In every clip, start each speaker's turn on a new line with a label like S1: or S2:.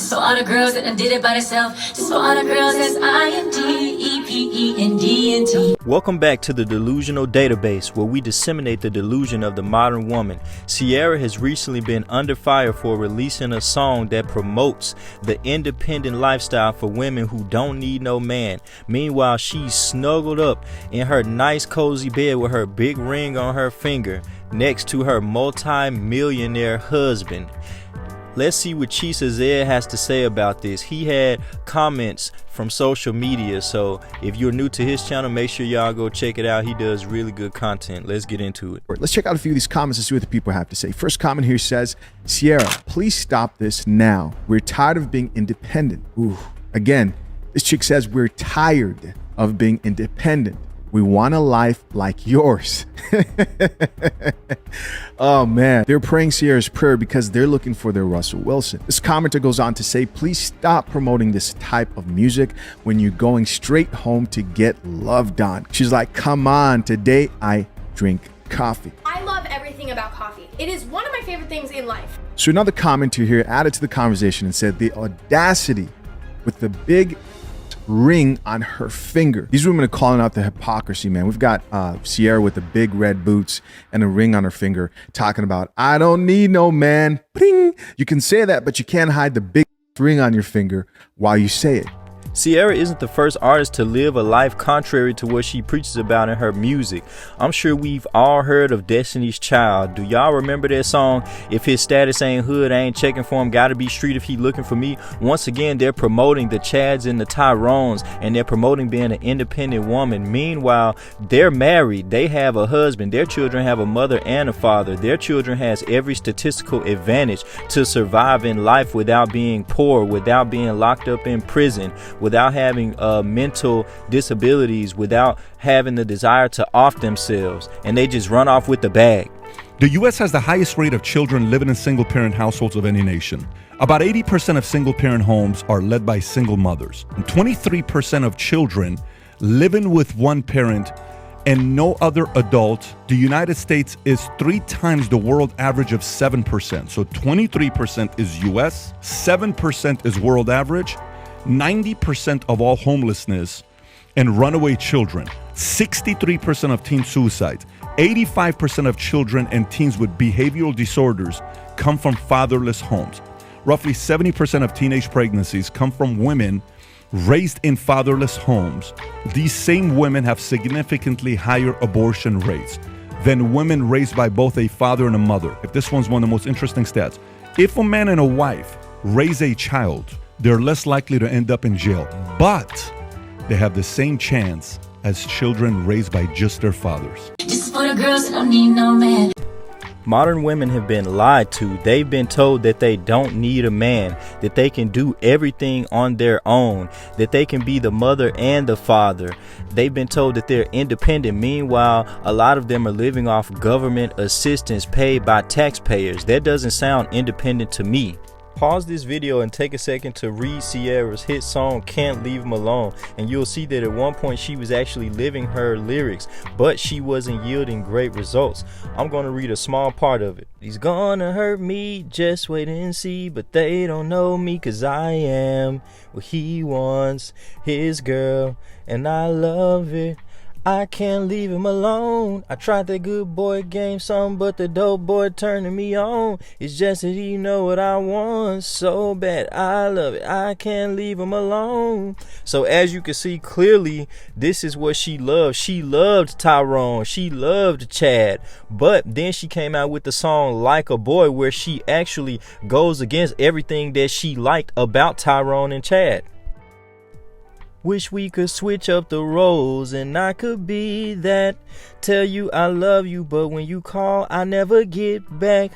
S1: Just for all the girls that done did it by themselves. Just for all the girls that's INDEPENDENT.
S2: Welcome back to the Delusional Database, where we disseminate the delusion of the modern woman. Ciara has recently been under fire for releasing a song that promotes the independent lifestyle for women who don't need no man. Meanwhile, she's snuggled up in her nice cozy bed with her big ring on her finger next to her multi-millionaire husband. Let's see what Chisa Zed has to say about this. He had comments from social media, so if you're new to his channel, make sure y'all go check it out. He does really good content. Let's get into it.
S3: Let's check out a few of these comments and see what the people have to say. First comment here says, Ciara, please stop this now. We're tired of being independent. Ooh. Again, this chick says we're tired of being independent. We want a life like yours. Oh man, they're praying Ciara's prayer because they're looking for their Russell Wilson. This commenter goes on to say, please stop promoting this type of music when you're going straight home to get loved on. She's like, come on, today I drink coffee.
S4: I love everything about coffee. It is one of my favorite things in life.
S3: So another commenter here added to the conversation and said, the audacity with the big ring on her finger. These women are calling out the hypocrisy, man. We've got Ciara with the big red boots and a ring on her finger talking about, I don't need no man. Bing. You can say that, but you can't hide the big ring on your finger while you say it.
S2: Ciara isn't the first artist to live a life contrary to what she preaches about in her music. I'm sure we've all heard of Destiny's Child. Do y'all remember that song? If his status ain't hood, I ain't checking for him. Gotta be street if he looking for me. Once again, they're promoting the Chads and the Tyrones, and they're promoting being an independent woman. Meanwhile, they're married. They have a husband. Their children have a mother and a father. Their children has every statistical advantage to survive in life without being poor, without being locked up in prison, without having mental disabilities, without having the desire to off themselves, and they just run off with the bag.
S5: The U.S. has the highest rate of children living in single-parent households of any nation. About 80% of single-parent homes are led by single mothers. And 23% of children living with one parent and no other adult. The United States is 3 times the world average of 7%. So 23% is U.S., 7% is world average. 90% of all homelessness and runaway children, 63% of teen suicides, 85% of children and teens with behavioral disorders come from fatherless homes. Roughly 70% of teenage pregnancies come from women raised in fatherless homes. These same women have significantly higher abortion rates than women raised by both a father and a mother. If this one's one of the most interesting stats. If a man and a wife raise a child, they're less likely to end up in jail, but they have the same chance as children raised by just their fathers.
S1: Just for the girls that don't need no man.
S2: Modern women have been lied to. They've been told that they don't need a man, that they can do everything on their own, that they can be the mother and the father. They've been told that they're independent. Meanwhile, a lot of them are living off government assistance paid by taxpayers. That doesn't sound independent to me. Pause this video and take a second to read Ciara's hit song Can't Leave Him Alone, and you'll see that at one point she was actually living her lyrics, but she wasn't yielding great results. I'm going to read a small part of it. He's gonna hurt me, just wait and see, but they don't know me, cause I am what he wants, his girl, and I love it. I can't leave him alone. I tried that good boy game some, but the dope boy turning me on. It's just that he know what I want so bad. I love it. I can't leave him alone. So as you can see clearly, this is what she loved. She loved Tyrone. She loved Chad. But then she came out with the song Like a Boy, where she actually goes against everything that she liked about Tyrone and Chad. Wish we could switch up the roles and I could be that. Tell you I love you, but when you call, I never get back.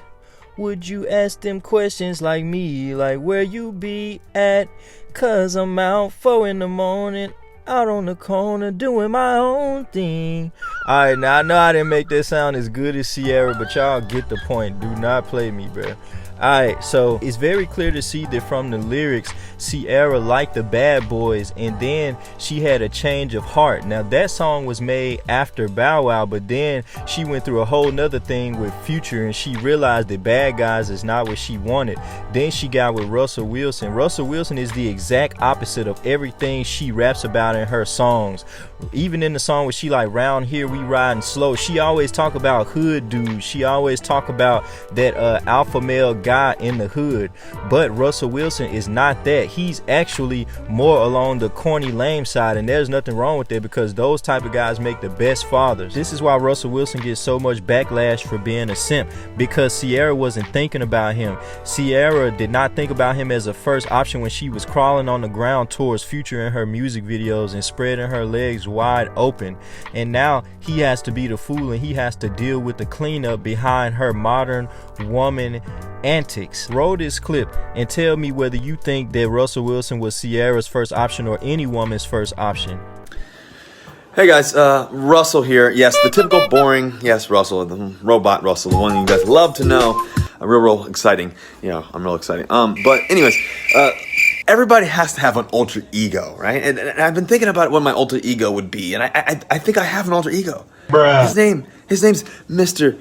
S2: Would you ask them questions like me, like where you be at? Cause I'm out 4 in the morning, out on the corner doing my own thing. Alright, now I know I didn't make that sound as good as Ciara, but y'all get the point. Do not play me, bruh. Alright, so it's very clear to see that from the lyrics, Ciara liked the bad boys, and then she had a change of heart. Now that song was made after Bow Wow, but then she went through a whole nother thing with Future, and she realized that bad guys is not what she wanted. Then she got with Russell Wilson. Russell Wilson is the exact opposite of everything she raps about in her songs. Even in the song where she like, round here we riding slow, she always talk about hood dudes. She always talk about that alpha male guy in the hood. But Russell Wilson is not that. He's actually more along the corny lame side, and there's nothing wrong with that, because those type of guys make the best fathers. This is why Russell Wilson gets so much backlash for being a simp, because Ciara wasn't thinking about him. Ciara did not think about him as a first option when she was crawling on the ground towards Future in her music videos and spreading her legs wide open. And now he has to be the fool, and he has to deal with the cleanup behind her modern woman antics. Roll this clip and tell me whether you think that Russell Wilson was Ciara's first option or any woman's first option.
S6: Hey guys, Russell here. Yes, the typical boring, yes, Russell, the robot Russell, the one you guys love to know. Real exciting. You know, I'm real exciting. But anyways, everybody has to have an alter ego, right? And I've been thinking about what my alter ego would be, and I think I have an alter ego. Bruh. His name's Mr.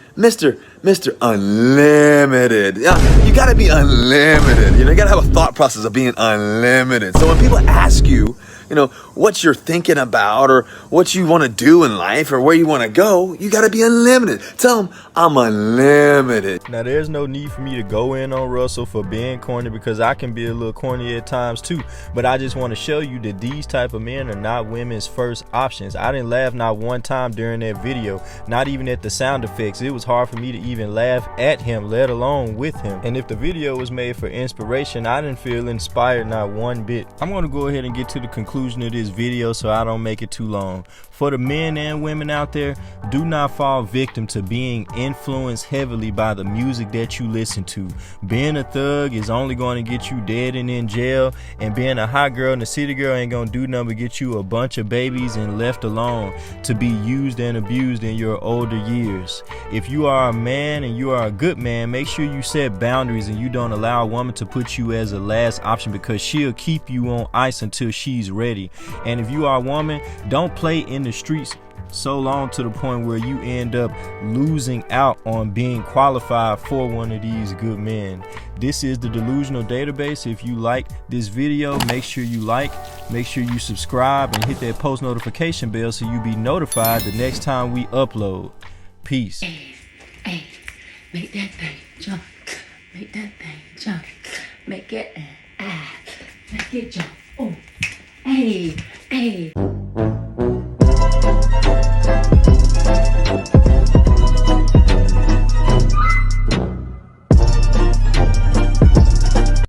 S6: Unlimited. Yeah, you gotta be unlimited. You know, you gotta have a thought process of being unlimited. So when people ask you, you know, what you're thinking about or what you want to do in life or where you want to go, you got to be unlimited. Tell them I'm unlimited.
S2: Now, there's no need for me to go in on Russell for being corny, because I can be a little corny at times too. But I just want to show you that these type of men are not women's first options. I didn't laugh not one time during that video, not even at the sound effects. It was hard for me to even laugh at him, let alone with him. And if the video was made for inspiration, I didn't feel inspired not one bit. I'm going to go ahead and get to the conclusion of this video so I don't make it too long. For the men and women out there, do not fall victim to being influenced heavily by the music that you listen to. Being a thug is only going to get you dead and in jail, and being a hot girl and a city girl ain't gonna do nothing but get you a bunch of babies and left alone to be used and abused in your older years. If you are a man and you are a good man, make sure you set boundaries and you don't allow a woman to put you as a last option, because she'll keep you on ice until she's ready. And if you are a woman, don't play in the streets so long to the point where you end up losing out on being qualified for one of these good men. This is the Delusional Database. If you like this video, make sure you like, make sure you subscribe, and hit that post notification bell so you be notified the next time we upload. Peace.
S1: Hey, make that thing jump. Make that thing jump. Make it jump. Oh, hey.